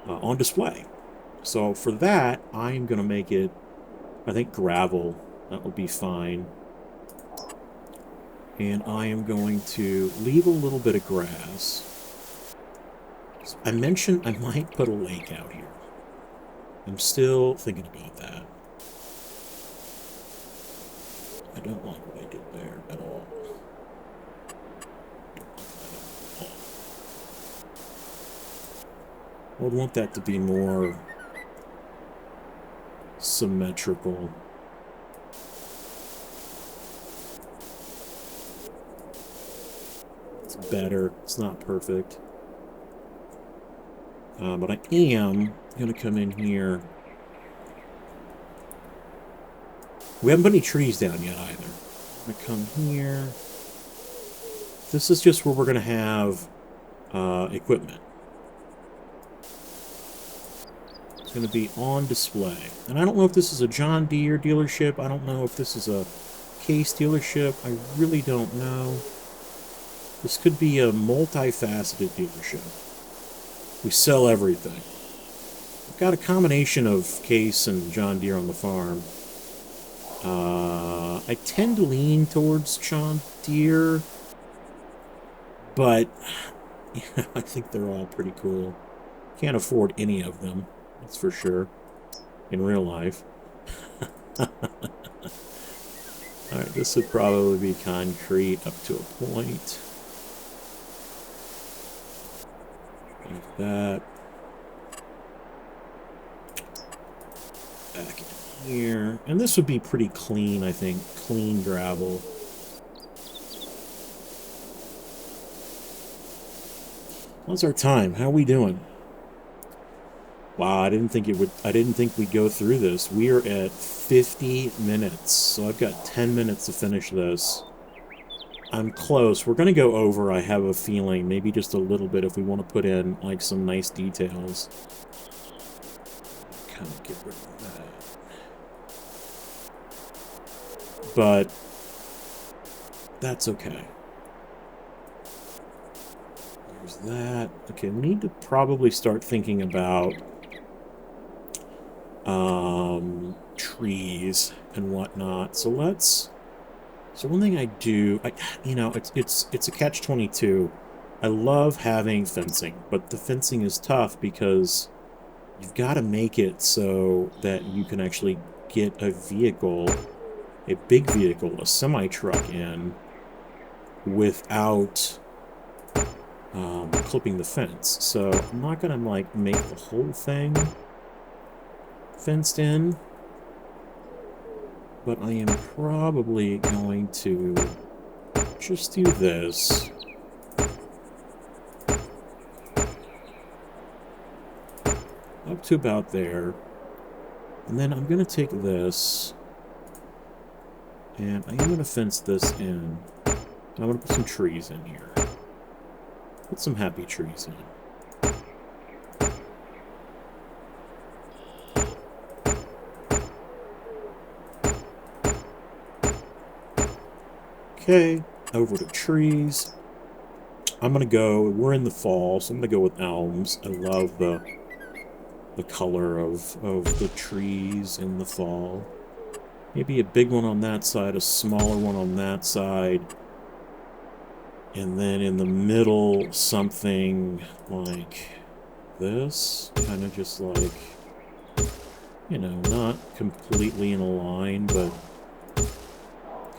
on display. So for that, I'm going to make it, I think, gravel. That would be fine. And I am going to leave a little bit of grass. I mentioned I might put a lake out here. I'm still thinking about that. I don't like what I did there at all. I would want that to be more symmetrical. It's better. It's not perfect. But I am going to come in here. We haven't put any trees down yet either. I'm going to come here. This is just where we're going to have equipment. It's going to be on display. And I don't know if this is a John Deere dealership. I don't know if this is a Case dealership. I really don't know. This could be a multifaceted dealership. We sell everything. We've got a combination of Case and John Deere on the farm. I tend to lean towards John Deere, but Yeah, I think they're all pretty cool. Can't afford any of them, that's for sure, in real life. Alright, this would probably be concrete up to a point. Like that. Back in here. And this would be pretty clean, I think. Clean gravel. How's our time? How are we doing? Wow, I didn't think we'd go through this. We are at 50 minutes, so I've got 10 minutes to finish this. I'm close. We're gonna go over, I have a feeling, maybe just a little bit if we want to put in, like, some nice details. Kind of get rid of that. But that's okay. There's that. Okay, we need to probably start thinking about trees and whatnot. So let's. So one thing I do, you know, it's a catch-22. I love having fencing, but the fencing is tough because you've got to make it so that you can actually get a vehicle, a big vehicle, a semi-truck in without clipping the fence. So I'm not gonna like make the whole thing fenced in, but I am probably going to just do this. Up to about there. And then I'm gonna take this and I am gonna fence this in. And I'm gonna put some trees in here. Put some happy trees in. Okay, over to trees. I'm gonna go, we're in the fall, so I'm gonna go with elms. I love the color of the trees in the fall. Maybe a big one on that side, a smaller one on that side. And then in the middle, something like this. Kind of just like, you know, not completely in a line, but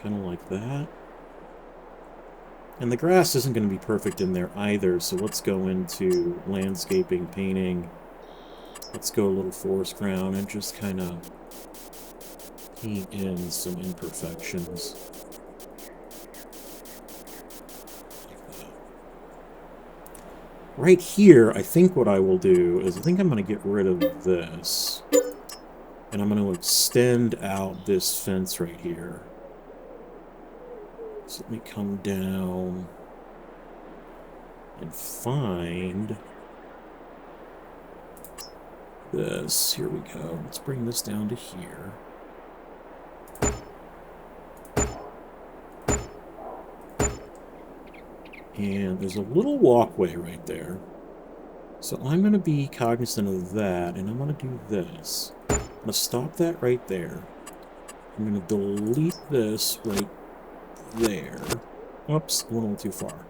kind of like that. And the grass isn't going to be perfect in there either, so let's go into landscaping, painting. Let's go a little forest ground and just kind of paint in some imperfections. Right here, I think what I will do is I think I'm going to get rid of this. And I'm going to extend out this fence right here. So let me come down and find this. Here we go. Let's bring this down to here. And there's a little walkway right there. So I'm going to be cognizant of that, and I'm going to do this. I'm going to stop that right there. I'm going to delete this right there. Oops, went a little too far.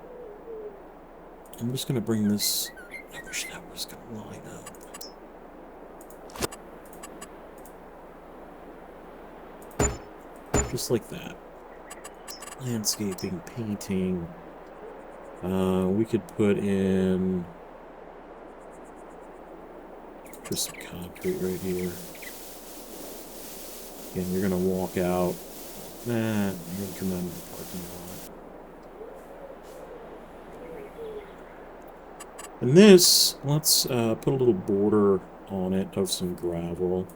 I'm just going to bring this... I wish that was going to line up. Just like that. Landscaping, painting... we could put in just some concrete right here. Again, you're gonna walk out. You're gonna come out of the parking lot. And this, let's put a little border on it of some gravel.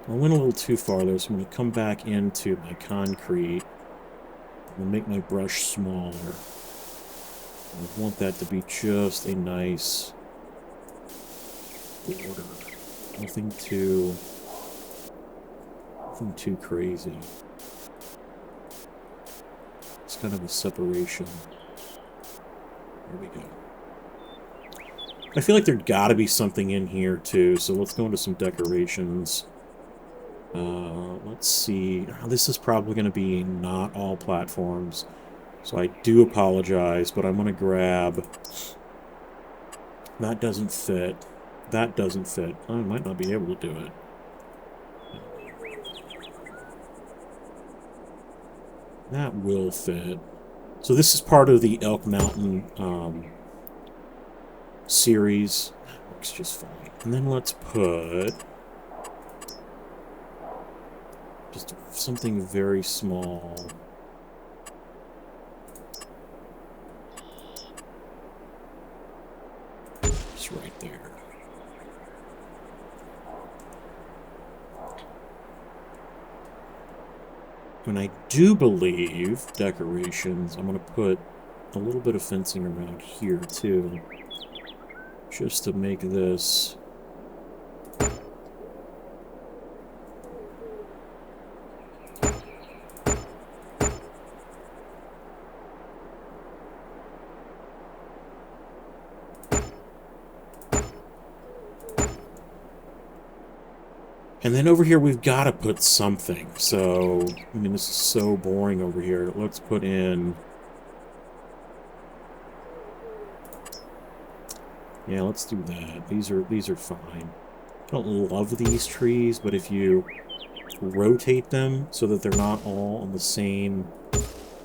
I went a little too far there, so I'm going to come back into my concrete and make my brush smaller. I want that to be just a nice border. Nothing too crazy. It's kind of a separation. There we go. I feel like there's got to be something in here too, so let's go into some decorations. Let's see. Oh, this is probably going to be not all platforms, so I do apologize, but I'm going to grab... That doesn't fit. That doesn't fit. I might not be able to do it. That will fit. So this is part of the Elk Mountain series. That works just fine. And then let's put just something very small. Just right there. And I do believe decorations, I'm going to put a little bit of fencing around here too, just to make this And then over here, we've got to put something. So, I mean, this is so boring over here. Let's put in... Yeah, let's do that. These are fine. I don't love these trees, but if you rotate them so that they're not all on the same...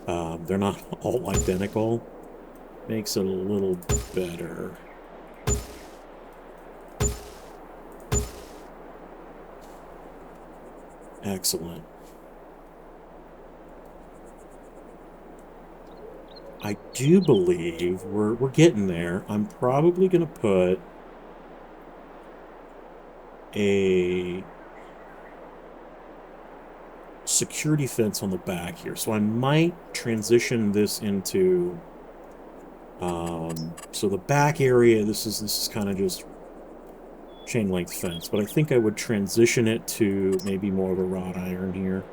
they're not all identical, makes it a little better. Excellent. I do believe we're getting there. I'm probably going to put a security fence on the back here. So I might transition this into so the back area, this is kind of just chain link fence, but I think I would transition it to maybe more of a wrought iron here.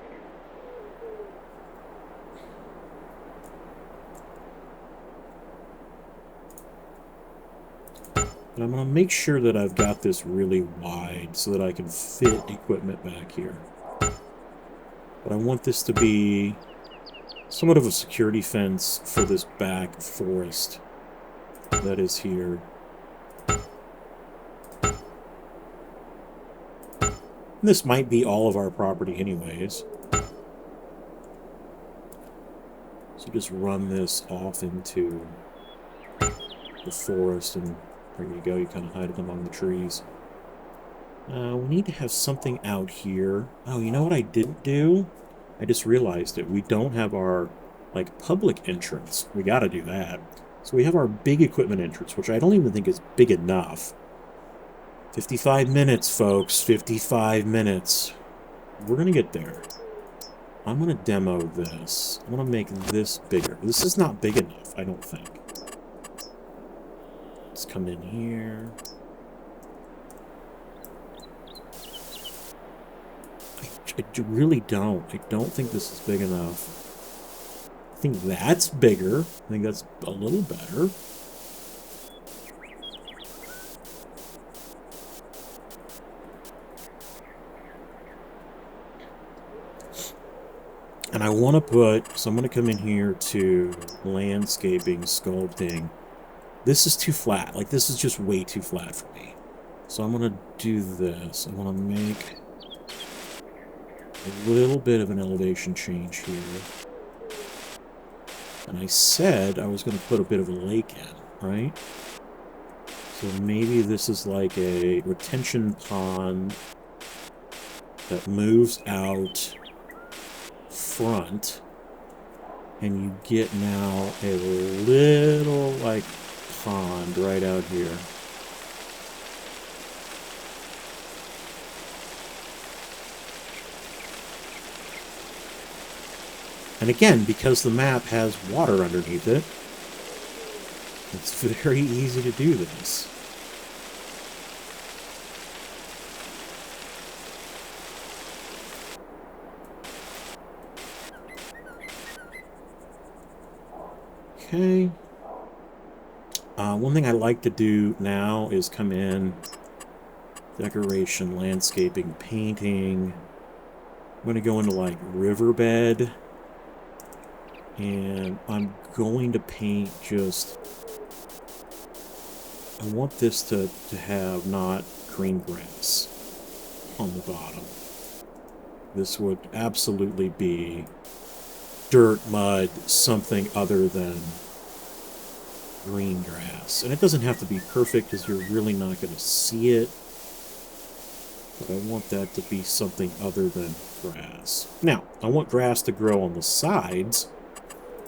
And I'm going to make sure that I've got this really wide so that I can fit equipment back here. But I want this to be somewhat of a security fence for this back forest that is here. This might be all of our property anyways. So just run this off into the forest, and there you go, you kind of hide it among the trees. We need to have something out here. Oh, you know what I didn't do? I just realized it. We don't have our, like, public entrance. We got to do that. So we have our big equipment entrance, which I don't even think is big enough. 55 minutes, folks. 55 minutes. We're going to get there. I'm going to demo this. I'm going to make this bigger. This is not big enough, I don't think. Let's come in here. I really don't. I don't think this is big enough. I think that's bigger. I think that's a little better. And I want to put, so I'm going to come in here to landscaping, sculpting. This is too flat. Like, this is just way too flat for me. So I'm going to do this. I want to make a little bit of an elevation change here. And I said I was going to put a bit of a lake in, right? So maybe this is like a retention pond that moves out front, and you get now a little like pond right out here. And again, because the map has water underneath it, it's very easy to do this. Okay. One thing I like to do now is come in, decoration, landscaping, painting. I'm going to go into like riverbed, and I'm going to paint just, I want this to have not green grass on the bottom. This would absolutely be dirt, mud, something other than green grass. And it doesn't have to be perfect because you're really not going to see it. But I want that to be something other than grass. Now, I want grass to grow on the sides.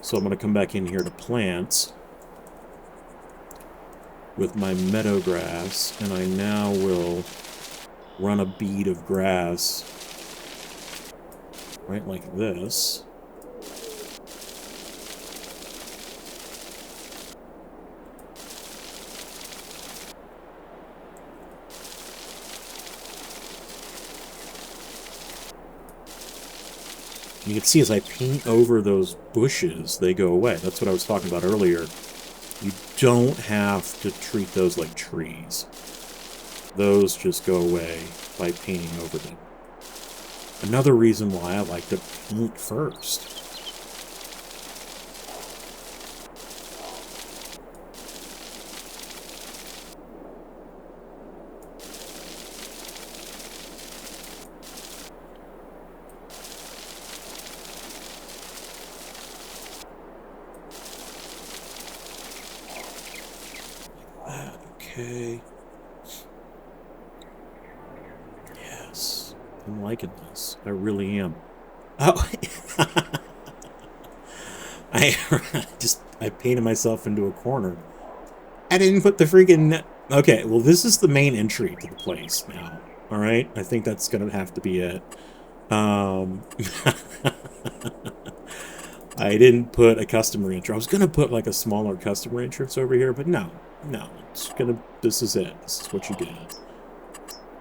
So I'm going to come back in here to plants with my meadow grass. And I now will run a bead of grass right like this. You can see as I paint over those bushes, they go away. That's what I was talking about earlier. You don't have to treat those like trees. Those just go away by painting over them. Another reason why I like to paint first. Okay. Yes. I'm liking this. I really am. Oh. I painted myself into a corner. I didn't put the freaking... Okay, well, this is the main entry to the place now. Alright? I think that's gonna have to be it. I didn't put a customer entrance. I was gonna put like a smaller customer entrance over here, but no, it's gonna. This is it. This is what you get.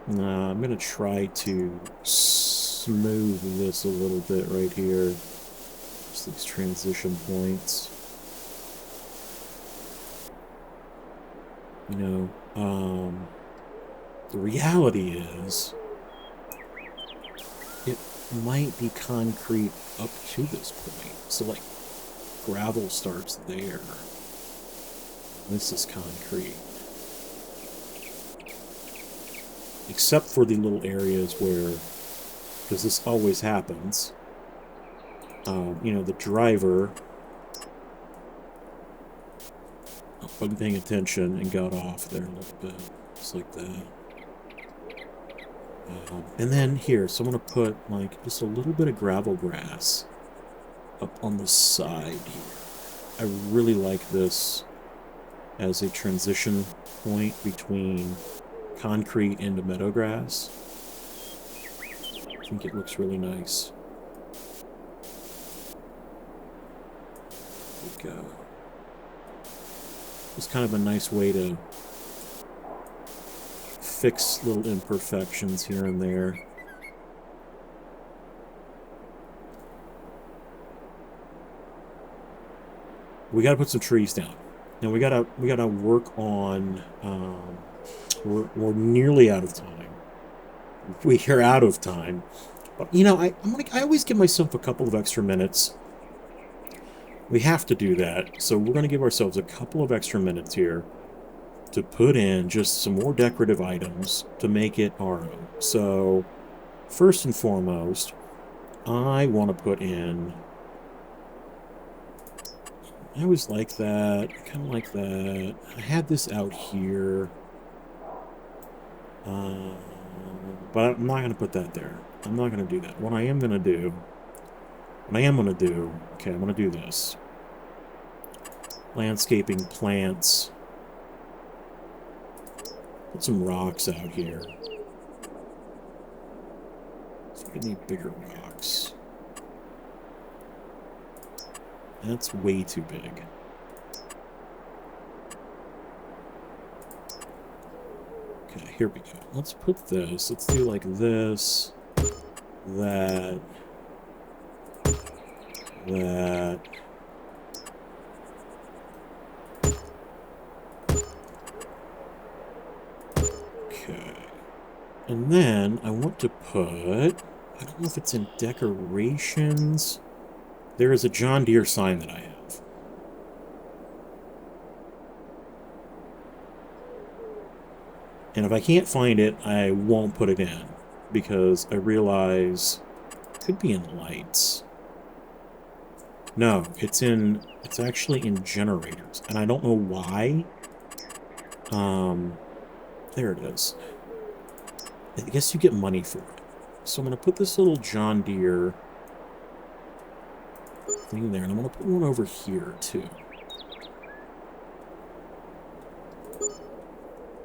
I'm gonna try to smooth this a little bit right here. Just these transition points. You know, the reality is, it might be concrete up to this point. So, like, gravel starts there. This is concrete. Except for the little areas where, because this always happens, you know, the driver wasn't paying attention and got off there a little bit. Just like that. And then here, so I'm going to put, like, just a little bit of gravel grass up on the side here. I really like this as a transition point between concrete into meadow grass. I think it looks really nice. There we go. It's kind of a nice way to fix little imperfections here and there. We got to put some trees down, and we gotta work on. We're nearly out of time. We are out of time, but you know, I always give myself a couple of extra minutes. We have to do that, so we're going to give ourselves a couple of extra minutes here to put in just some more decorative items to make it RO. So, first and foremost, I want to put in... I always like that. I kind of like that. I had this out here. But I'm not going to put that there. I'm not going to do that. What I am going to do... Okay, I'm going to do this. Landscaping, plants. Put some rocks out here. So we need bigger rocks. That's way too big. Okay, here we go. Let's put this. Let's do like this, that, that. Okay. And then I want to put I don't know if it's in decorations. There is a John Deere sign that I have. And if I can't find it, I won't put it in, because I realize it could be in lights. No, it's actually in generators, and I don't know why. There it is. I guess you get money for it. So I'm going to put this little John Deere thing there, and I'm going to put one over here, too.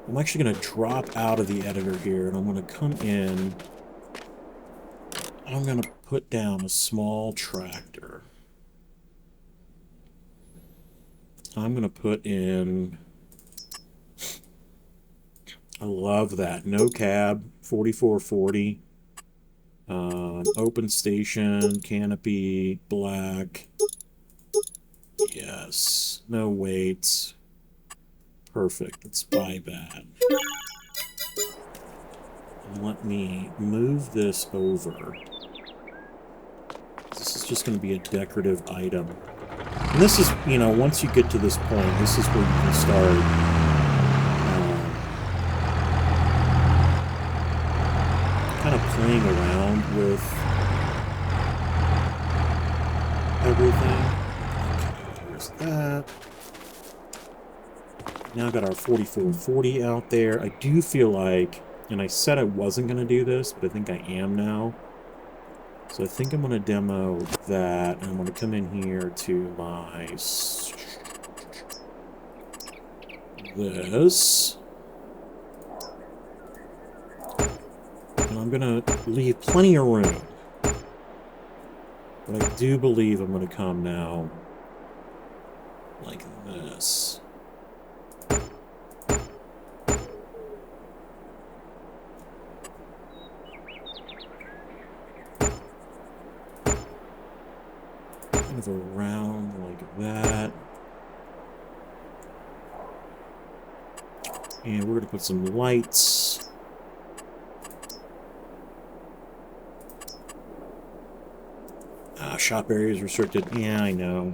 I'm actually going to drop out of the editor here, and I'm going to come in. I'm going to put down a small tractor. I'm going to put in... I love that. No cab, 4440. Open station, canopy, black. Yes. No weights. Perfect. Let's buy that. And let me move this over. This is just going to be a decorative item. And this is, you know, once you get to this point, this is where you can start kind of playing around with everything. Okay, there's that. Now I've got our 4440 out there. I do feel like, and I said I wasn't going to do this, but I think I am now. So I think I'm going to demo that, and I'm going to come in here to my... this. And I'm going to leave plenty of room. But I do believe I'm going to come now like this. Kind of around like that. And we're going to put some lights. Shop area is restricted. Yeah, I know.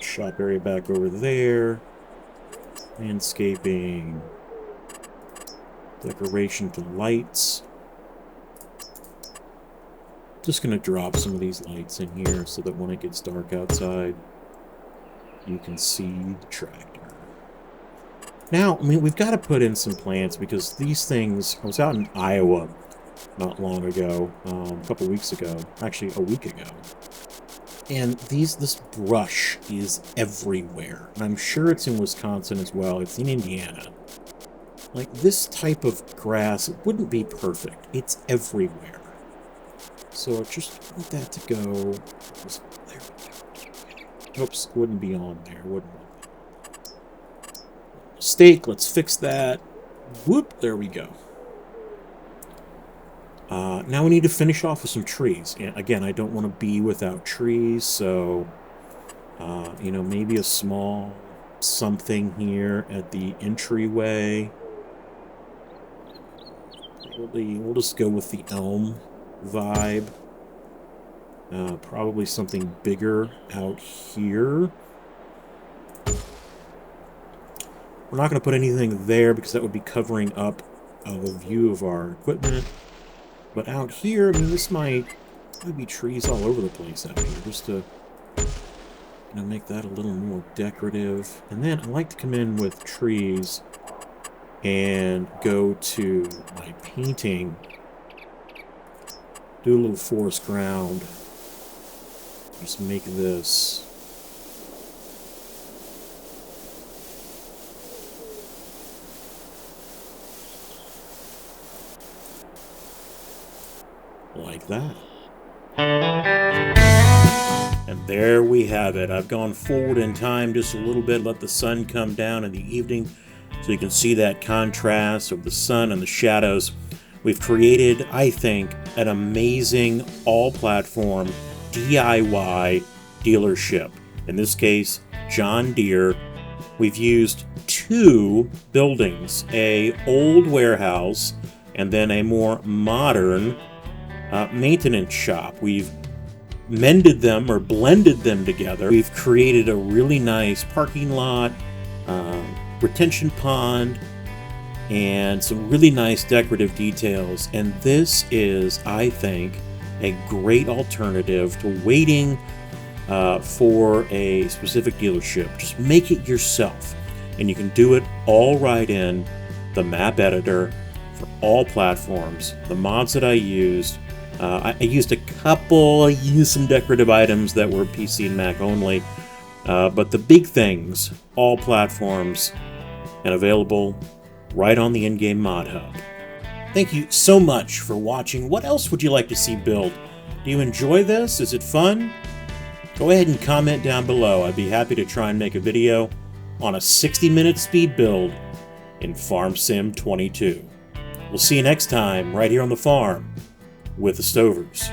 Shop area back over there. Landscaping. Decoration to lights. Just going to drop some of these lights in here so that when it gets dark outside, you can see the tractor. Now, I mean, we've got to put in some plants because these things... I was out in Iowa not long ago, a couple weeks ago, actually a week ago. And this brush is everywhere. And I'm sure it's in Wisconsin as well. It's in Indiana. Like, this type of grass, it wouldn't be perfect. It's everywhere. So I just want that to go. Just, there we go. Oops, wouldn't be on there. Wouldn't want that. Mistake, let's fix that. Whoop, there we go. Now we need to finish off with some trees. And again, I don't want to be without trees, so, you know, maybe a small something here at the entryway. We'll just go with the elm vibe. Probably something bigger out here. We're not going to put anything there because that would be covering up a view of our equipment. But out here, I mean, this might be trees all over the place out here, just to, you know, make that a little more decorative. And then I like to come in with trees and go to my painting, do a little forest ground, just make this. Like that. And there we have it. I've gone forward in time just a little bit, let the sun come down in the evening so you can see that contrast of the sun and the shadows. We've created, I think, an amazing all-platform DIY dealership. In this case, John Deere. We've used two buildings, a old warehouse and then a more modern maintenance shop. We've mended them or blended them together. We've created a really nice parking lot, retention pond, and some really nice decorative details. And this is, I think, a great alternative to waiting for a specific dealership. Just make it yourself, and you can do it all right in the map editor for all platforms. The mods that I used, I used some decorative items that were PC and Mac only, but the big things, all platforms, and available right on the In-Game ModHub. Thank you so much for watching. What else would you like to see built? Do you enjoy this? Is it fun? Go ahead and comment down below. I'd be happy to try and make a video on a 60-minute speed build in Farm Sim 22. We'll see you next time right here on the farm with the Stovers.